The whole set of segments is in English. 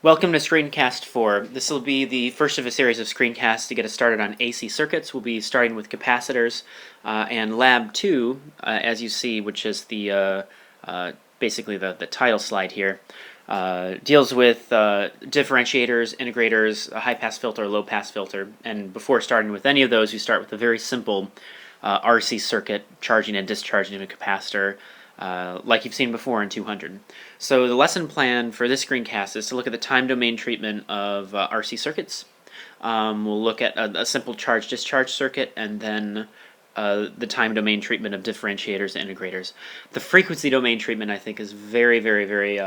Welcome to Screencast 4. This will be the first of a series of screencasts to get us started on AC circuits. We'll be starting with capacitors, and Lab 2, as you see, which is the basically the title slide here, deals with differentiators, integrators, a high-pass filter, a low-pass filter. And before starting with any of those, we start with a very simple RC circuit, charging and discharging a capacitor, like you've seen before in 200. So the lesson plan for this screencast is to look at the time domain treatment of RC circuits. We'll look at a simple charge-discharge circuit, and then the time domain treatment of differentiators and integrators. The frequency domain treatment, I think, is very, very, very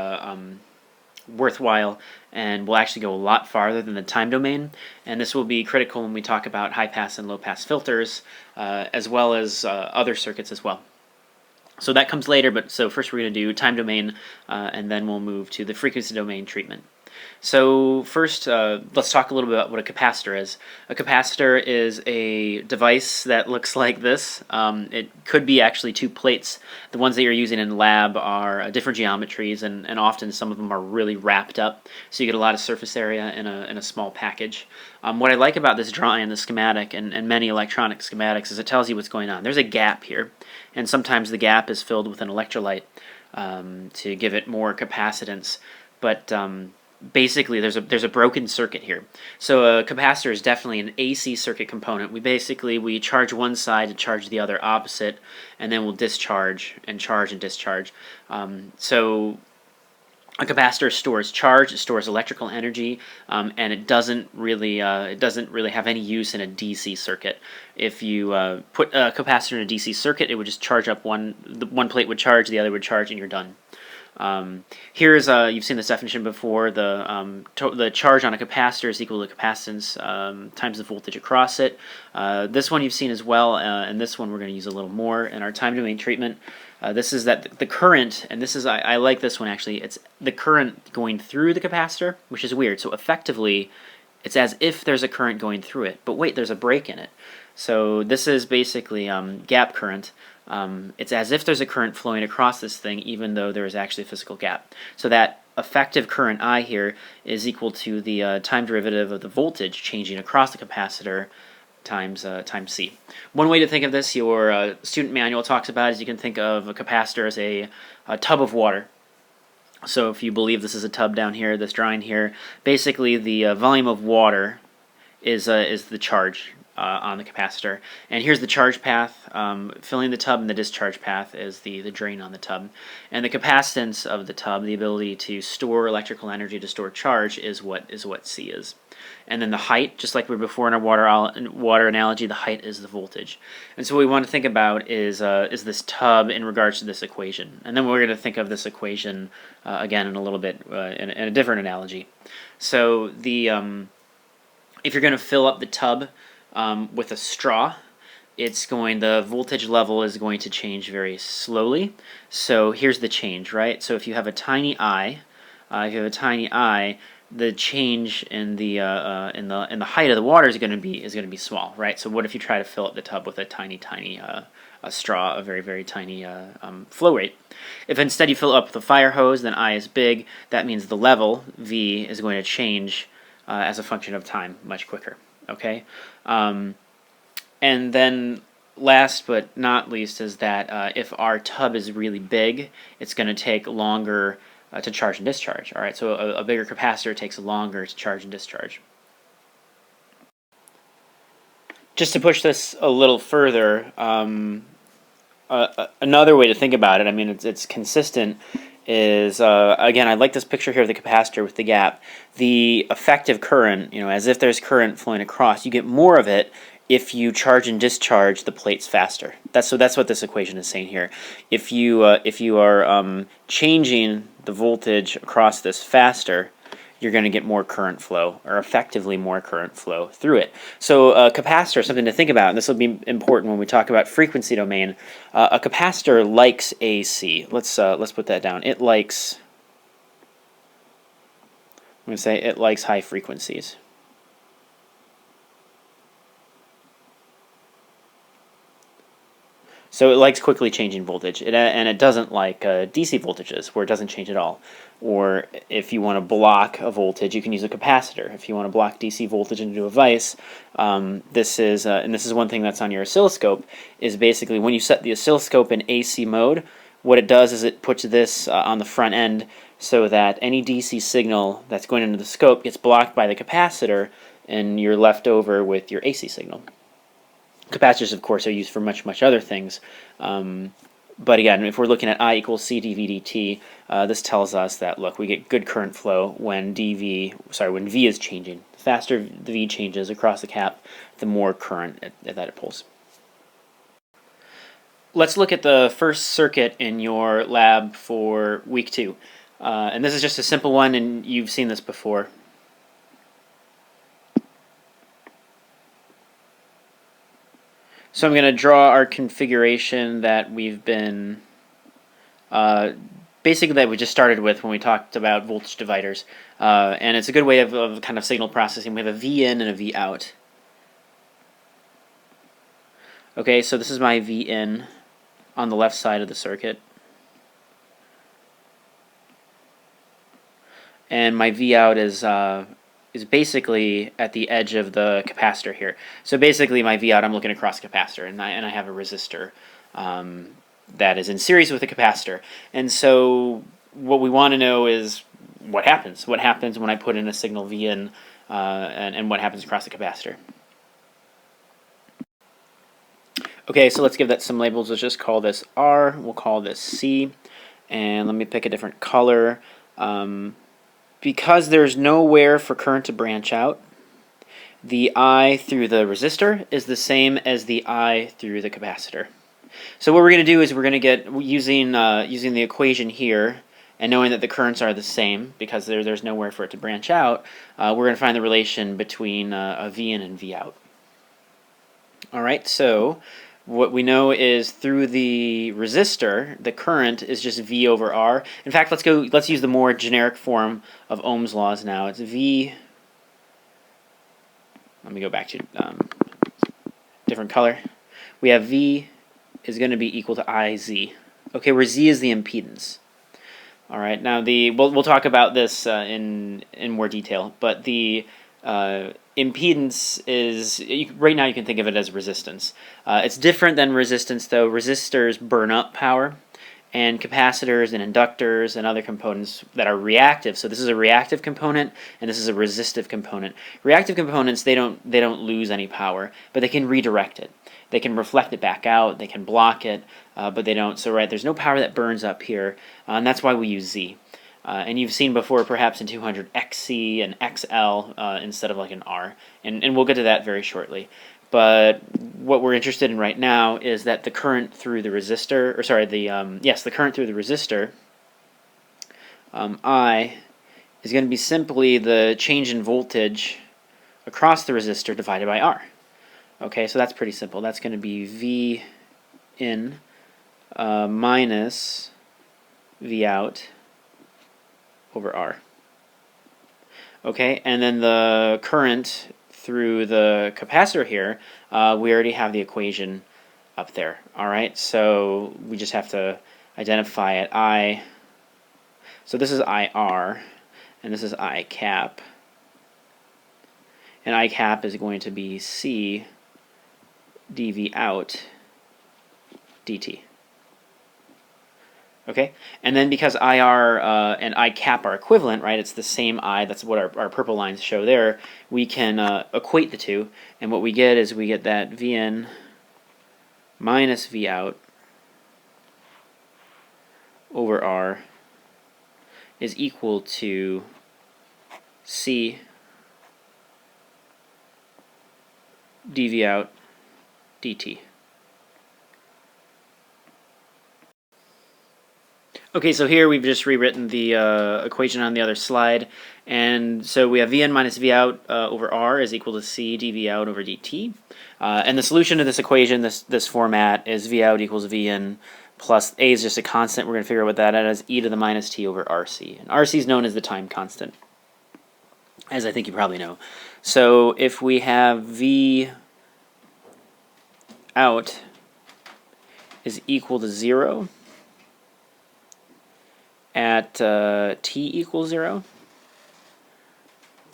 worthwhile, and will actually go a lot farther than the time domain. And this will be critical when we talk about high-pass and low-pass filters, as well as other circuits as well. So that comes later, but so first we're going to do time domain, and then we'll move to the frequency domain treatment. So first, let's talk a little bit about what a capacitor is. A capacitor is a device that looks like this. It could be actually two plates. The ones that you're using in lab are different geometries, and often some of them are really wrapped up, so you get a lot of surface area in a small package. What I like about this drawing, the schematic, and many electronic schematics, is it tells you what's going on. There's a gap here, and sometimes the gap is filled with an electrolyte to give it more capacitance, but basically there's a broken circuit here. So a capacitor is definitely an AC circuit component. We charge one side to charge the other opposite, and then we'll discharge and charge and discharge. So a capacitor stores charge, it stores electrical energy, and it doesn't really have any use in a DC circuit. If you put a capacitor in a DC circuit, it would just charge up one plate would charge, the other would charge, and you're done. Here's you've seen this definition before. The charge on a capacitor is equal to capacitance times the voltage across it. This one you've seen as well, and this one we're going to use a little more in our time domain treatment. This is that the current, and this is I like this one actually. It's the current going through the capacitor, which is weird. So effectively, it's as if there's a current going through it, but wait, there's a break in it. So this is basically gap current. It's as if there's a current flowing across this thing, even though there is actually a physical gap. So that effective current I here is equal to the time derivative of the voltage changing across the capacitor times C. One way to think of this, your student manual talks about, is you can think of a capacitor as a tub of water. So if you believe this is a tub down here, this drawing here, basically the volume of water is the charge on the capacitor. And here's the charge path, filling the tub, and the discharge path is the drain on the tub. And the capacitance of the tub, the ability to store electrical energy, to store charge, is what C is. And then the height, just like we were before in our water analogy, the height is the voltage. And so what we want to think about is this tub in regards to this equation. And then we're going to think of this equation again in a little bit in a different analogy. So if you're going to fill up the tub with a straw, the voltage level is going to change very slowly. So here's the change, right? So if you have a tiny I, the change in the height of the water is going to be small, right? So what if you try to fill up the tub with a tiny a straw, a very, very tiny flow rate? If instead you fill it up with a fire hose, then I is big. That means the level V is going to change as a function of time much quicker. Okay, and then last but not least is that if our tub is really big, it's going to take longer to charge and discharge. All right, so a bigger capacitor takes longer to charge and discharge. Just to push this a little further, another way to think about it, I mean, it's consistent, is again, I like this picture here of the capacitor with the gap. The effective current, as if there's current flowing across, you get more of it if you charge and discharge the plates faster. That's what this equation is saying here. If you are changing the voltage across this faster, you're going to get more current flow, or effectively more current flow through it. So a capacitor, something to think about, and this will be important when we talk about frequency domain. A capacitor likes AC. Let's put that down. I'm going to say it likes high frequencies. So it likes quickly changing voltage, and it doesn't like DC voltages, where it doesn't change at all. Or if you want to block a voltage, you can use a capacitor. If you want to block DC voltage into a vise, this is one thing that's on your oscilloscope, is basically when you set the oscilloscope in AC mode, what it does is it puts this on the front end so that any DC signal that's going into the scope gets blocked by the capacitor, and you're left over with your AC signal. Capacitors, of course, are used for much other things. But again, if we're looking at I equals C dV dt, this tells us that, look, we get good current flow when V is changing. The faster the V changes across the cap, the more current that it pulls. Let's look at the first circuit in your lab for week 2. And this is just a simple one, and you've seen this before. So I'm going to draw our configuration that we've been, basically that we just started with when we talked about voltage dividers. And it's a good way of kind of signal processing. We have a V in and a V out. Okay, so this is my V in on the left side of the circuit. And my V out is basically at the edge of the capacitor here. So basically my V out, I'm looking across the capacitor, and I have a resistor that is in series with the capacitor. And so what we want to know is what happens. What happens when I put in a signal V in, and what happens across the capacitor. Okay, so let's give that some labels. Let's just call this R, we'll call this C, and let me pick a different color. Because there's nowhere for current to branch out, the I through the resistor is the same as the I through the capacitor. So what we're going to do is we're going to get, using the equation here, and knowing that the currents are the same, because there's nowhere for it to branch out, we're going to find the relation between a V in and V out. Alright, so what we know is through the resistor, the current is just V over R. In fact, let's use the more generic form of Ohm's laws now. It's V. Let me go back to different color. We have V is going to be equal to IZ. Okay, where Z is the impedance. All right. Now we'll talk about this in more detail, but the impedance is, right now you can think of it as resistance. It's different than resistance, though. Resistors burn up power, and capacitors and inductors and other components that are reactive. So this is a reactive component, and this is a resistive component. Reactive components, they don't lose any power, but they can redirect it. They can reflect it back out. They can block it, but they don't. So there's no power that burns up here, and that's why we use Z. And you've seen before, perhaps in 200, XC and XL instead of like an R. And we'll get to that very shortly. But what we're interested in right now is that the current through the resistor, the current through the resistor, I, is going to be simply the change in voltage across the resistor divided by R. Okay, so that's pretty simple. That's going to be V in minus V out over R. Okay, and then the current through the capacitor here, we already have the equation up there. All right, so we just have to identify it. So this is IR, and this is I cap. And I cap is going to be C dV out dt. Okay, and then because IR and I cap are equivalent, right, it's the same I, that's what our purple lines show there, we can equate the two, and what we get is we get that V in minus V out over R is equal to C dV out dt. Okay, so here we've just rewritten the equation on the other slide, and so we have V in minus V out over R is equal to C dV out over dt, and the solution to this equation, this format, is V out equals V in plus A is just a constant. We're going to figure out what that is, e to the minus t over RC, and RC is known as the time constant, as I think you probably know. So if we have V out is equal to 0 at t equals 0,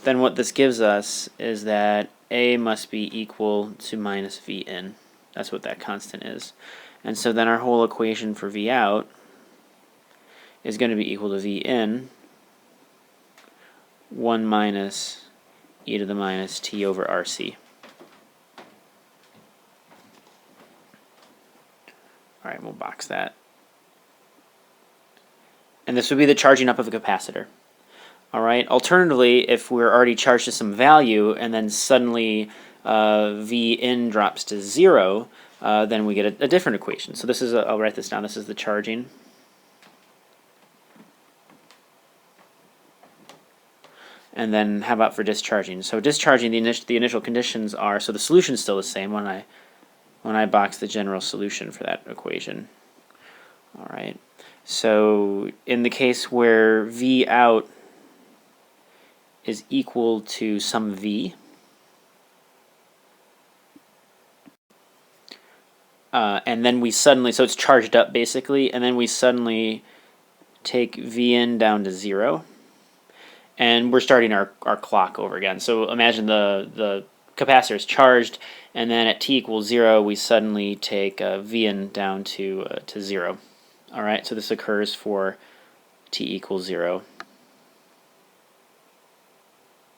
then what this gives us is that A must be equal to minus V in. That's what that constant is. And so then our whole equation for V out is going to be equal to V in 1 minus e to the minus t over RC. Alright, we'll box that. And this would be the charging up of a capacitor. Alright, alternatively, if we're already charged to some value and then suddenly V in drops to 0, then we get a different equation. So this is, I'll write this down, this is the charging. And then how about for discharging? So discharging, the initial conditions are, so the solution is still the same when I box the general solution for that equation. Alright, so in the case where V out is equal to some V, and then we suddenly, so it's charged up basically, and then we suddenly take V in down to 0, and we're starting our clock over again. So imagine the capacitor is charged, and then at t equals 0, we suddenly take V in down to 0. All right, so this occurs for t equals 0.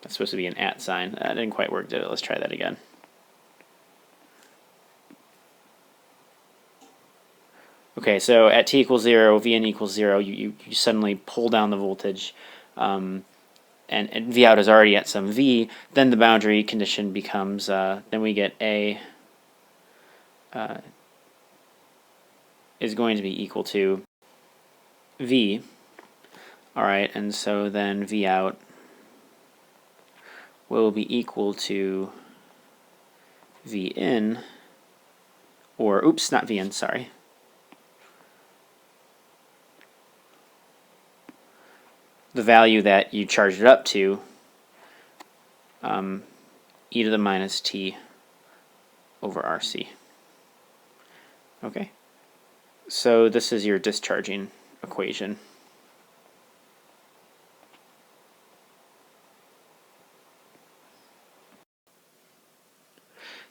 That's supposed to be an at sign. That didn't quite work, did it? Let's try that again. Okay, so at t equals 0, Vn equals 0, you suddenly pull down the voltage, and V out is already at some V, then the boundary condition becomes, then we get A is going to be equal to V. Alright, and so then V out will be equal to V in, or, oops, not V in, sorry. The value that you charged it up to, e to the minus t over RC. Okay, so this is your discharging equation.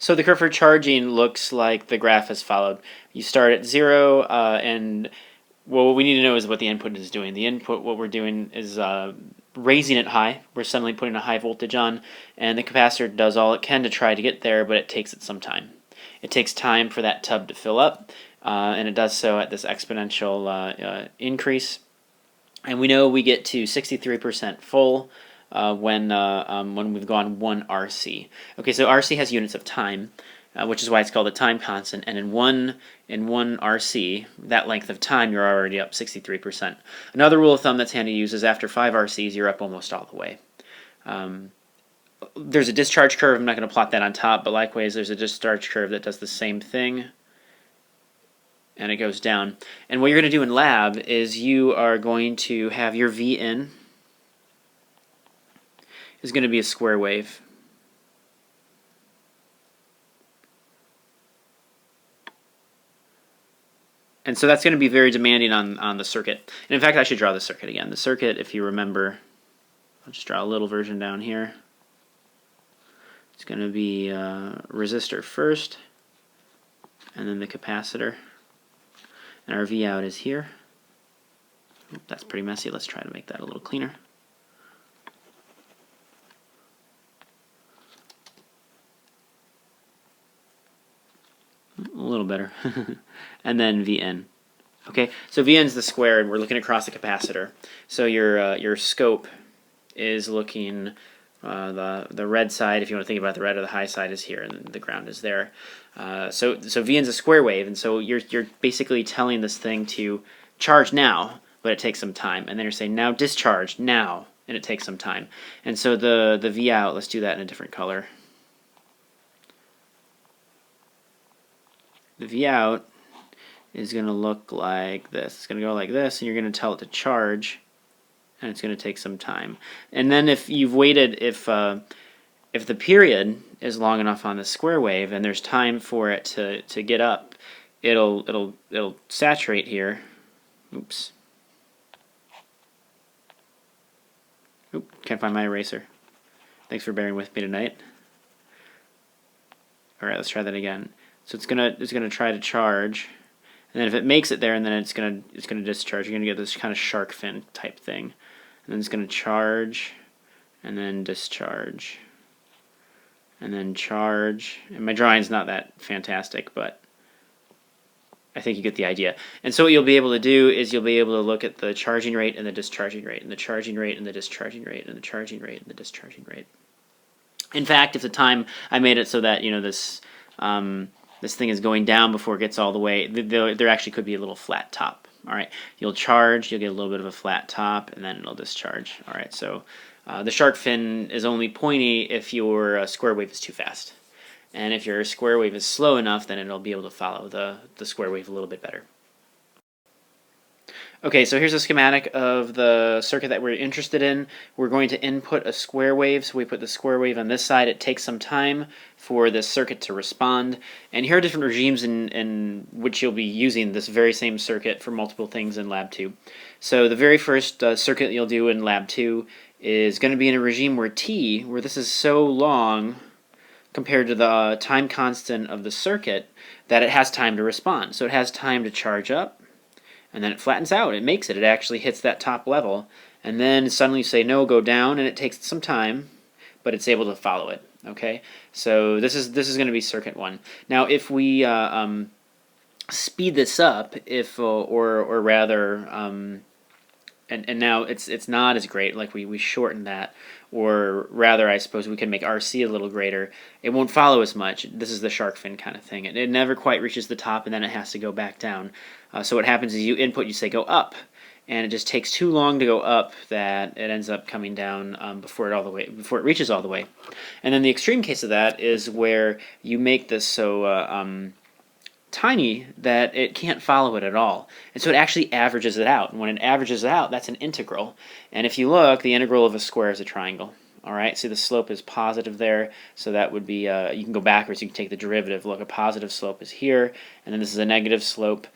So the curve for charging looks like the graph as followed. You start at 0, and well, what we need to know is what the input is doing. The input, what we're doing is raising it high. We're suddenly putting a high voltage on, and the capacitor does all it can to try to get there, but it takes it some time. It takes time for that tub to fill up, and it does so at this exponential increase. And we know we get to 63% full when we've gone 1 RC. Okay, so RC has units of time, which is why it's called a time constant. And in one RC, that length of time, you're already up 63%. Another rule of thumb that's handy to use is after 5 RCs, you're up almost all the way. There's a discharge curve. I'm not going to plot that on top, but likewise, there's a discharge curve that does the same thing, and it goes down. And what you're going to do in lab is you are going to have your V in is going to be a square wave. And so that's going to be very demanding on the circuit. And in fact, I should draw the circuit again. The circuit, if you remember, I'll just draw a little version down here. It's going to be resistor first, and then the capacitor. And our V out is here. That's pretty messy. Let's try to make that a little cleaner. A little better. And then Vn. Okay, so Vn is the square, and we're looking across the capacitor. So your scope is looking the red side, if you want to think about the red, or the high side is here, and the ground is there. So Vn is a square wave, and so you're basically telling this thing to charge now, but it takes some time. And then you're saying now discharge now, and it takes some time. And so the V out, let's do that in a different color. The V out is going to look like this. It's going to go like this, and you're going to tell it to charge, and it's going to take some time. And then if you've waited, if the period is long enough on the square wave, and there's time for it to get up, it'll saturate here. Oops. Oop, can't find my eraser. Thanks for bearing with me tonight. All right, let's try that again. So it's gonna try to charge, and then if it makes it there, and then it's gonna discharge. You're gonna get this kind of shark fin type thing, and then it's gonna charge, and then discharge, and then charge. And my drawing's not that fantastic, but I think you get the idea. And so what you'll be able to do is you'll be able to look at the charging rate and the discharging rate, and the charging rate and the discharging rate, and the charging rate and the discharging rate. In fact, if the time I made it so that this this thing is going down before it gets all the way, there actually could be a little flat top. All right, you'll charge, you'll get a little bit of a flat top, and then it'll discharge. All right, so the shark fin is only pointy if your square wave is too fast. And if your square wave is slow enough, then it'll be able to follow the square wave a little bit better. Okay, so here's a schematic of the circuit that we're interested in. We're going to input a square wave, so we put the square wave on this side. It takes some time for this circuit to respond. And here are different regimes in which you'll be using this very same circuit for multiple things in Lab 2. So the very first circuit you'll do in Lab 2 is going to be in a regime where t, where this is so long compared to the time constant of the circuit, that it has time to respond. So it has time to charge up, and then it flattens out. It makes it. It actually hits that top level, and then suddenly you say no, go down, and it takes some time, but it's able to follow it. Okay, so this is going to be circuit 1. Now, if we speed this up, or rather, and now it's not as great. Like we shorten that, or rather, I suppose we can make RC a little greater. It won't follow as much. This is the shark fin kind of thing. It never quite reaches the top, and then it has to go back down. So what happens is you input, you say go up, and it just takes too long to go up that it ends up coming down before it reaches all the way. And then the extreme case of that is where you make this so tiny that it can't follow it at all. And so it actually averages it out. And when it averages it out, that's an integral. And if you look, the integral of a square is a triangle. All right, see the slope is positive there, so that would be, you can go backwards, you can take the derivative. Look, a positive slope is here, and then this is a negative slope.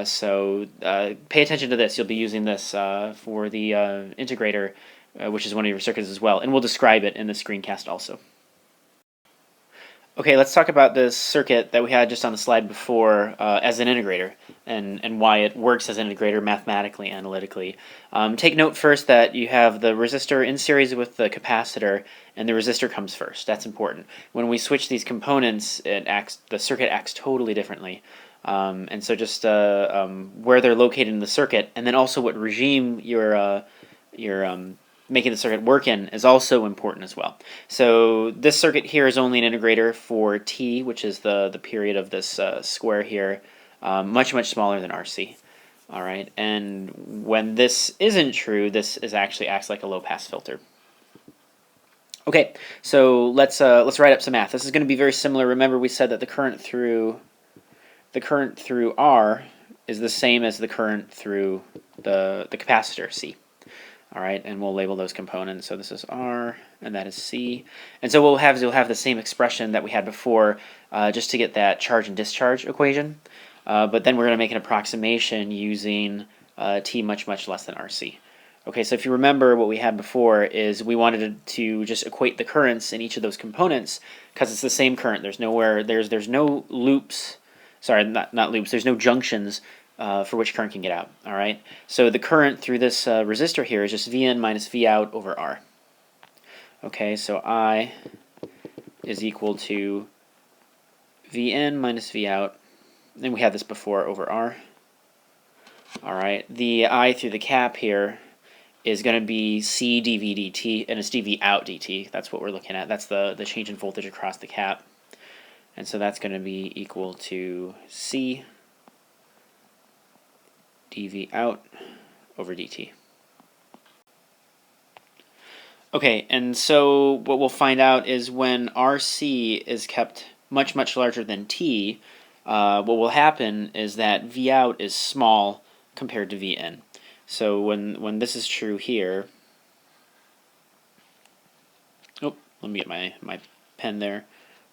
So pay attention to this. You'll be using this for the integrator, which is one of your circuits as well. And we'll describe it in the screencast also. Okay, let's talk about this circuit that we had just on the slide before as an integrator, and why it works as an integrator mathematically, analytically. Take note first that you have the resistor in series with the capacitor, and the resistor comes first. That's important. When we switch these components, the circuit acts totally differently. And so just where they're located in the circuit, and then also what regime you're making the circuit work in is also important as well. So this circuit here is only an integrator for t, which is the period of this square here, much smaller than RC. All right, and when this isn't true, this actually acts like a low-pass filter. Okay, so let's write up some math. This is going to be very similar. Remember, we said that the current through R is the same as the current through the capacitor C. All right, and we'll label those components. So this is R, and that is C. And so what we'll have is you'll have the same expression that we had before, just to get that charge and discharge equation. But then we're going to make an approximation using T much less than RC. Okay, so if you remember what we had before is we wanted to just equate the currents in each of those components because it's the same current. There's no loops. Sorry, not loops. There's no junctions for which current can get out. All right. So the current through this resistor here is just V in minus V out over R. Okay. So I is equal to V in minus V out. And we had this before over R. All right. The I through the cap here is going to be C dV dt, and it's dV out dt. That's what we're looking at. That's the change in voltage across the cap. And so that's going to be equal to C dV out over dt. Okay, and so what we'll find out is when RC is kept much larger than T, what will happen is that V out is small compared to V in. So when this is true here, oh, let me get my pen there.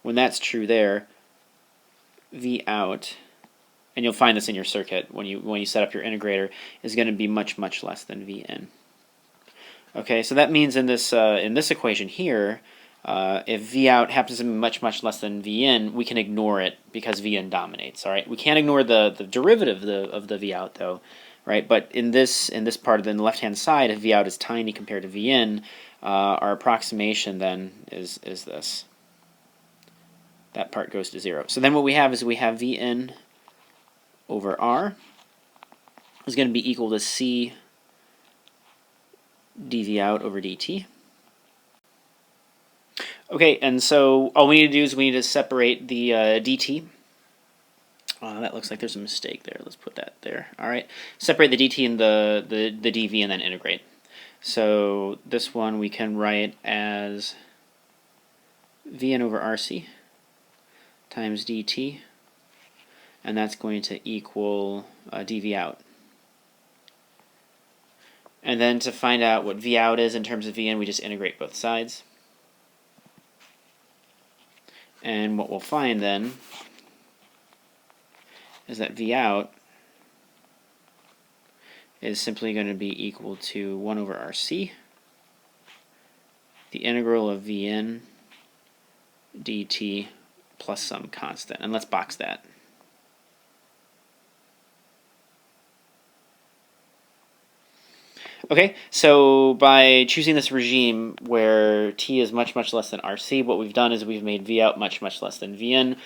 When that's true there, V out and you'll find this in your circuit when you set up your integrator, is going to be much less than Vn. Okay, so that means in this equation here, if Vout happens to be much less than Vn, we can ignore it because Vn dominates. All right, we can't ignore the derivative of the Vout though, right? But in this part of the left-hand side, if Vout is tiny compared to Vn, our approximation then is this. That part goes to 0. So then what we have is we have Vn over R is going to be equal to C dVout over dt. Okay, and so all we need to do is we need to separate the dt. That looks like there's a mistake there. Let's put that there. All right, separate the dt and the dv and then integrate. So this one we can write as Vn over Rc times dt, and that's going to equal dVout. And then to find out what Vout is in terms of Vn, we just integrate both sides. And what we'll find then is that Vout is simply going to be equal to 1 over Rc, the integral of Vn dt plus some constant. And let's box that. Okay, so by choosing this regime where t is much less than Rc, what we've done is we've made Vout much less than Vn.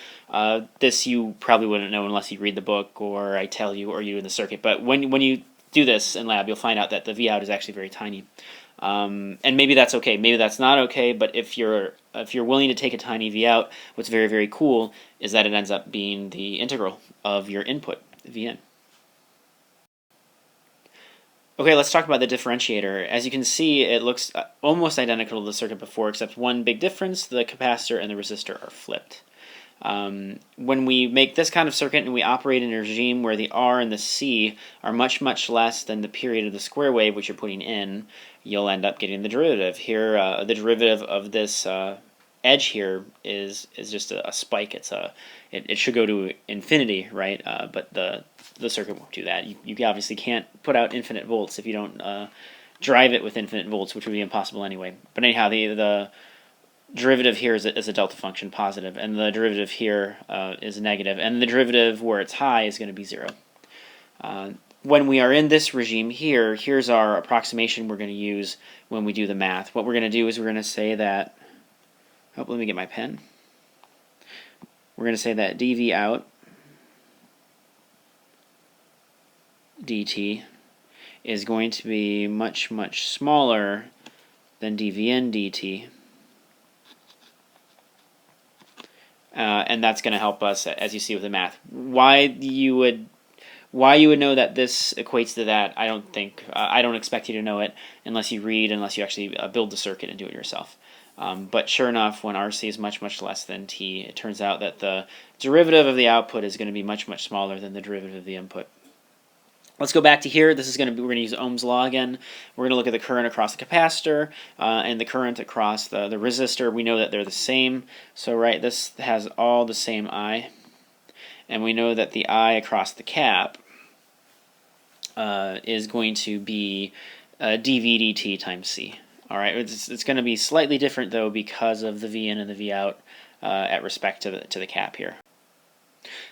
This you probably wouldn't know unless you read the book or I tell you or you in the circuit. But when you do this in lab, you'll find out that the Vout is actually very tiny. And maybe that's okay, maybe that's not okay. But if you're willing to take a tiny Vout, what's very cool is that it ends up being the integral of your input, Vn. Okay, let's talk about the differentiator. As you can see, it looks almost identical to the circuit before, except one big difference: the capacitor and the resistor are flipped. When we make this kind of circuit and we operate in a regime where the R and the C are much less than the period of the square wave which you're putting in, you'll end up getting the derivative. Here, the derivative of this edge here is just a spike. It should go to infinity, right? But the circuit won't do that. You obviously can't put out infinite volts if you don't drive it with infinite volts, which would be impossible anyway. But anyhow, the derivative here is a delta function positive, and the derivative here is negative, and the derivative where it's high is going to be 0. When we are in this regime here, here's our approximation we're going to use when we do the math. What we're going to do is we're going to say that, let me get my pen. We're going to say that dVout dt is going to be much smaller than dVn dt. And that's going to help us, as you see with the math. Why you would know that this equates to that, I don't think. I don't expect you to know it unless you read, unless you actually build the circuit and do it yourself. But sure enough, when Rc is much less than t, it turns out that the derivative of the output is going to be much smaller than the derivative of the input. Let's go back to here. This is going to be, we're going to use Ohm's law again. We're going to look at the current across the capacitor and the current across the resistor. We know that they're the same. So right, this has all the same I, and we know that the I across the cap is going to be dV dt times C. All right, it's going to be slightly different though because of the Vn and the Vout at respect to the cap here.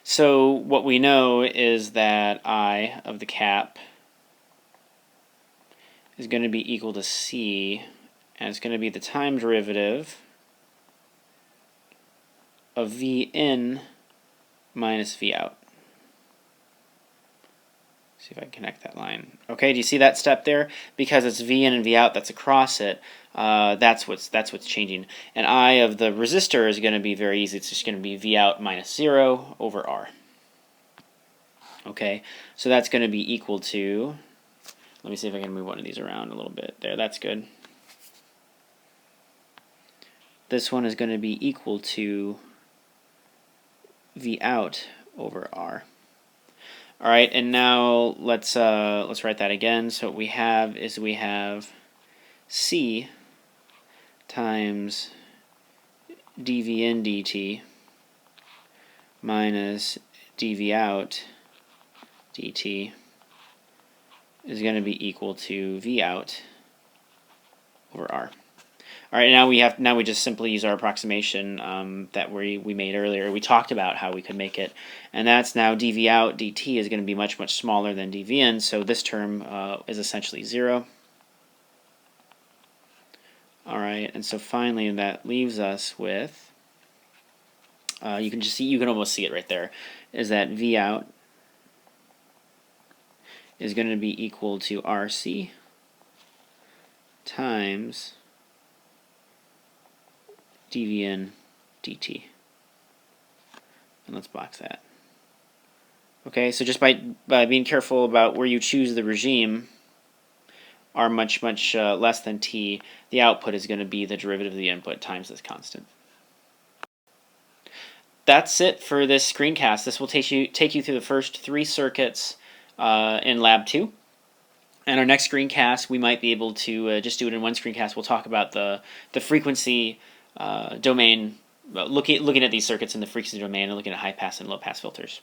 So what we know is that I of the cap is going to be equal to C, and it's going to be the time derivative of Vn minus Vout. See if I can connect that line. Okay, do you see that step there? Because it's Vn and Vout that's across it, that's what's changing. And I of the resistor is going to be very easy. It's just going to be Vout minus 0 over R. Okay, so that's going to be equal to, let me see if I can move one of these around a little bit. There, that's good. This one is going to be equal to Vout over R. All right, and now let's write that again. So what we have is we have C times dVn dt minus dVout dt is going to be equal to V out over R. All right, now we just simply use our approximation that we made earlier. We talked about how we could make it, and that's now dV out dt is going to be much smaller than dV in, so this term is essentially 0. All right, and so finally that leaves us with you can almost see it right there, is that V out is going to be equal to RC times dV in dt. And let's box that. Okay, so just by being careful about where you choose the regime, R much less than t, the output is going to be the derivative of the input times this constant. That's it for this screencast. This will take you through the first 3 circuits in Lab 2. And our next screencast, we might be able to just do it in one screencast. We'll talk about the frequency domain, looking at these circuits in the frequency domain and looking at high pass and low pass filters.